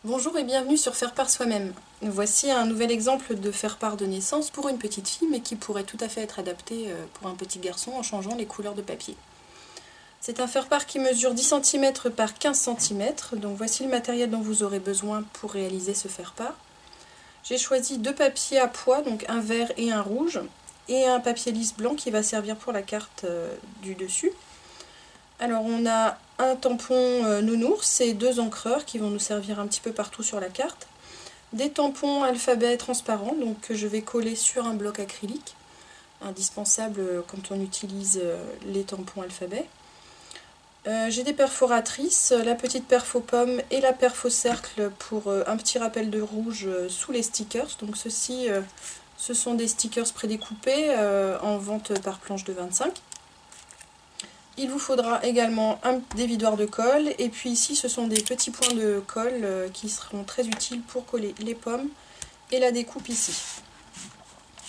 Bonjour et bienvenue sur Faire part soi-même. Voici un nouvel exemple de faire-part de naissance pour une petite fille, mais qui pourrait tout à fait être adapté pour un petit garçon en changeant les couleurs de papier. C'est un faire-part qui mesure 10 cm par 15 cm, donc voici le matériel dont vous aurez besoin pour réaliser ce faire-part. J'ai choisi deux papiers à pois, donc un vert et un rouge, et un papier lisse blanc qui va servir pour la carte du dessus. Alors on a un tampon nounours et deux encreurs qui vont nous servir un petit peu partout sur la carte. Des tampons alphabet transparents donc que je vais coller sur un bloc acrylique, indispensable quand on utilise les tampons alphabet. J'ai des perforatrices, la petite perfo pomme et la perfo cercle pour un petit rappel de rouge sous les stickers. Donc ceci, ce sont des stickers prédécoupés en vente par planche de 25. Il vous faudra également un dévidoir de colle, et puis ici ce sont des petits points de colle qui seront très utiles pour coller les pommes et la découpe ici.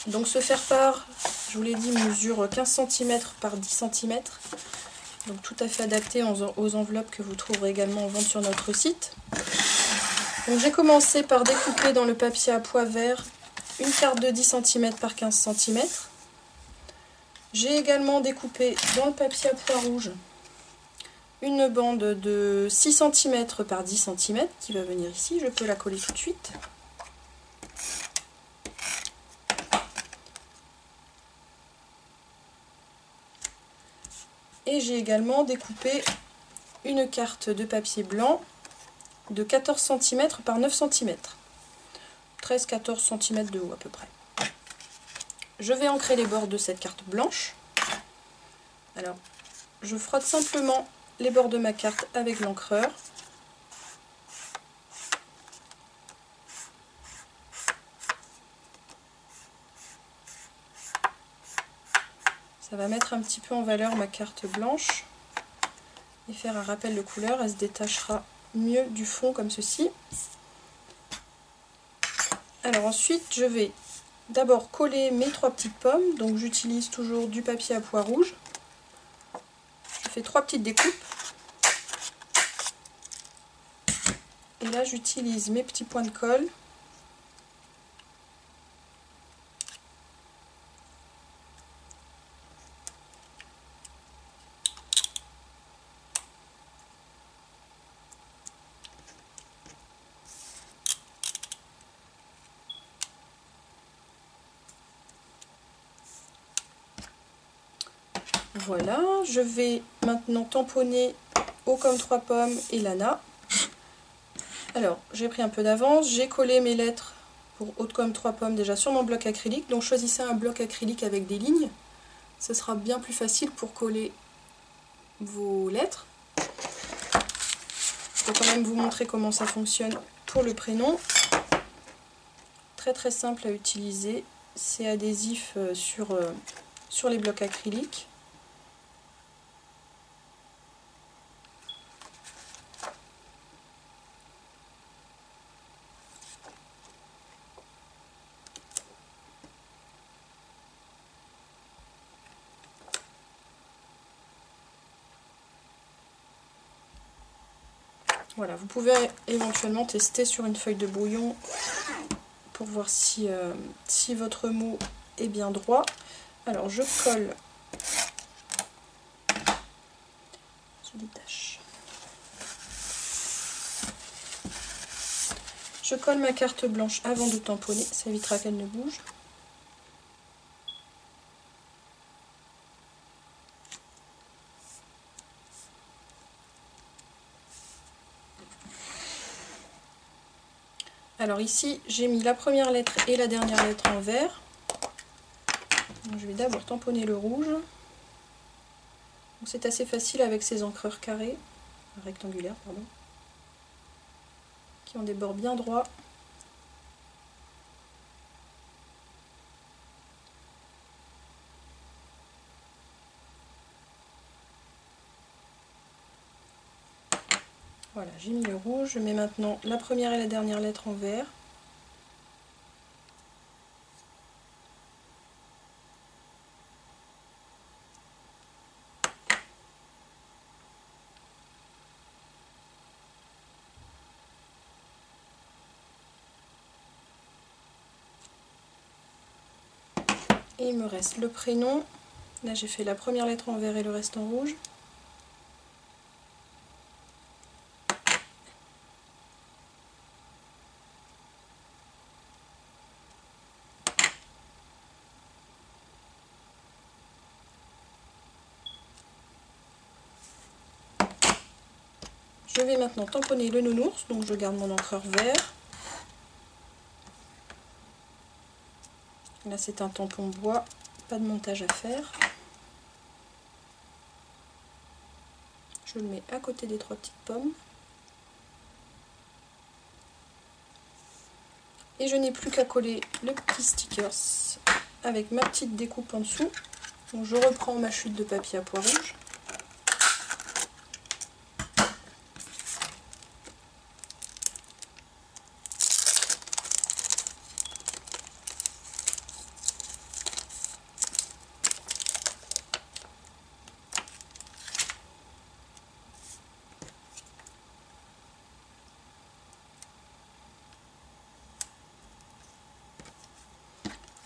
Donc ce faire-part, je vous l'ai dit, mesure 15 cm par 10 cm, donc tout à fait adapté aux enveloppes que vous trouverez également en vente sur notre site. Donc j'ai commencé par découper dans le papier à pois vert une carte de 10 cm par 15 cm. J'ai également découpé dans le papier à pois rouge une bande de 6 cm par 10 cm qui va venir ici. Je peux la coller tout de suite. Et j'ai également découpé une carte de papier blanc de 14 cm par 9 cm. 13-14 cm de haut à peu près. Je vais ancrer les bords de cette carte blanche. Alors, je frotte simplement les bords de ma carte avec l'encreur. Ça va mettre un petit peu en valeur ma carte blanche et faire un rappel de couleur. Elle se détachera mieux du fond comme ceci. Alors ensuite, je vais d'abord coller mes trois petites pommes. Donc j'utilise toujours du papier à pois rouge. Je fais trois petites découpes. Et là, j'utilise mes petits points de colle. Voilà, je vais maintenant tamponner haut comme trois pommes et l'ANA. Alors, j'ai pris un peu d'avance, j'ai collé mes lettres pour haute comme trois pommes déjà sur mon bloc acrylique. Donc choisissez un bloc acrylique avec des lignes. Ce sera bien plus facile pour coller vos lettres. Je vais quand même vous montrer comment ça fonctionne pour le prénom. Très très simple à utiliser. C'est adhésif sur les blocs acryliques. Voilà, vous pouvez éventuellement tester sur une feuille de brouillon pour voir si votre mot est bien droit. Alors je colle, je détache. Je colle ma carte blanche avant de tamponner, ça évitera qu'elle ne bouge. Alors ici, j'ai mis la première lettre et la dernière lettre en vert. Donc, je vais d'abord tamponner le rouge. C'est assez facile avec ces encreurs carrés, rectangulaires, pardon, qui ont des bords bien droits. Voilà, j'ai mis le rouge. Je mets maintenant la première et la dernière lettre en vert. Et il me reste le prénom. Là j'ai fait la première lettre en vert et le reste en rouge. Je vais maintenant tamponner le nounours, donc je garde mon encreur vert. Là c'est un tampon bois, pas de montage à faire. Je le mets à côté des 3 petites pommes. Et je n'ai plus qu'à coller le petit stickers avec ma petite découpe en dessous. Donc je reprends ma chute de papier à pois rouge.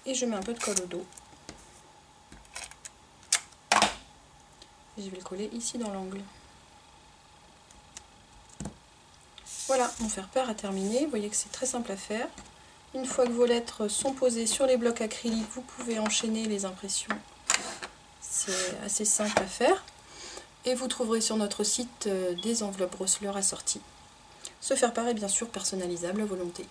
Et je mets un peu de colle au dos. Et je vais le coller ici dans l'angle. Voilà, mon faire-part a terminé. Vous voyez que c'est très simple à faire. Une fois que vos lettres sont posées sur les blocs acryliques, vous pouvez enchaîner les impressions. C'est assez simple à faire. Et vous trouverez sur notre site des enveloppes Brosseleur assorties. Ce faire-part est bien sûr personnalisable à volonté.